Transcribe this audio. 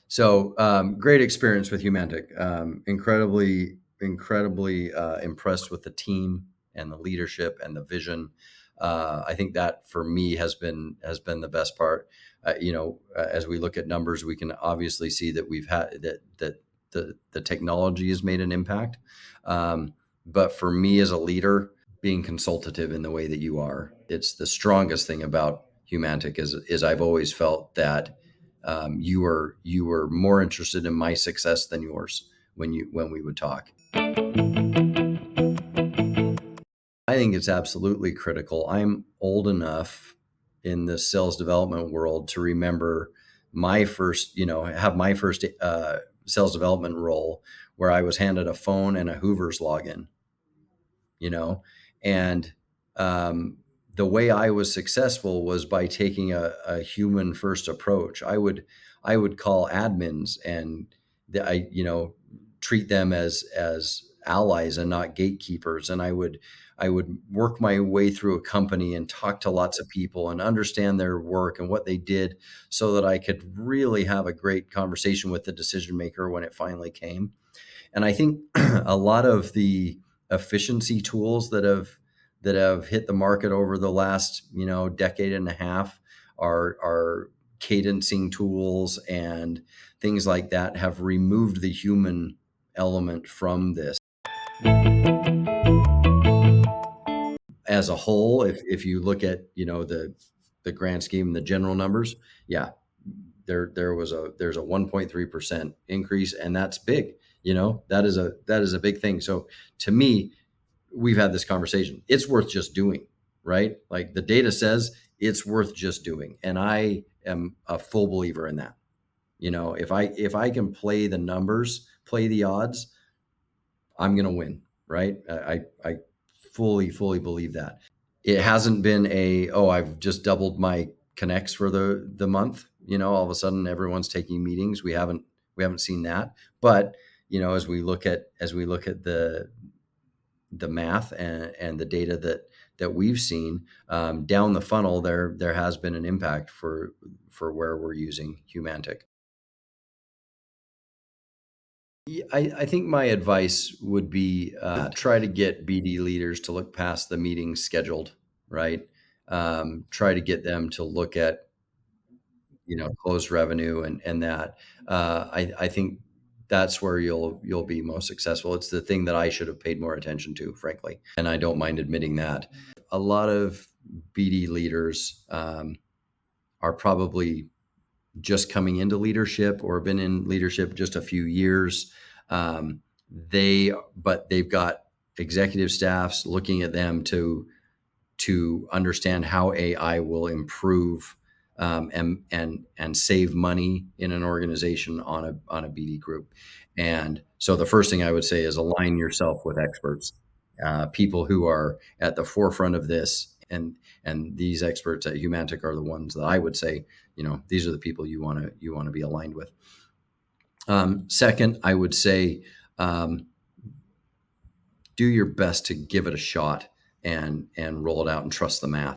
So great experience with Humantic. Incredibly impressed with the team and the leadership and the vision. I think that for me has been the best part. As we look at numbers, we can obviously see that we've had that the technology has made an impact. But for me as a leader, being consultative in the way that you are, it's the strongest thing about Humantic is I've always felt that you were more interested in my success than yours when we would talk. I think it's absolutely critical. I'm old enough in the sales development world to remember my first, have my first sales development role where I was handed a phone and a Hoover's login, you know, and um, the way I was successful was by taking a human first approach. I would call admins and treat them as allies and not gatekeepers. And I would work my way through a company and talk to lots of people and understand their work and what they did so that I could really have a great conversation with the decision maker when it finally came. And I think a lot of the efficiency tools that have hit the market over the last decade and a half are cadencing tools and things like that have removed the human element from this. As a whole, if you look at the grand scheme, the general numbers, yeah, there's a 1.3% increase, and that's big. That is a big thing. So to me, we've had this conversation. It's worth just doing, right? Like the data says it's worth just doing, and I am a full believer in that. If I can play the numbers, play the odds, I'm going to win, right? I fully believe that. It hasn't been I've just doubled my connects for the month. All of a sudden everyone's taking meetings. We haven't seen that. But, as we look at the math and the data that we've seen down the funnel, there has been an impact for where we're using Humantic. I think my advice would be try to get BD leaders to look past the meetings scheduled, right? Try to get them to look at closed revenue and that. I think that's where you'll be most successful. It's the thing that I should have paid more attention to, frankly, and I don't mind admitting that. A lot of BD leaders are probably just coming into leadership or been in leadership just a few years. But they've got executive staffs looking at them to understand how AI will improve and save money in an organization on a BD group. And so the first thing I would say is align yourself with experts, people who are at the forefront of this. And these experts at Humantic are the ones that I would say, these are the people you want to be aligned with. Second, I would say um, do your best to give it a shot and roll it out and trust the math.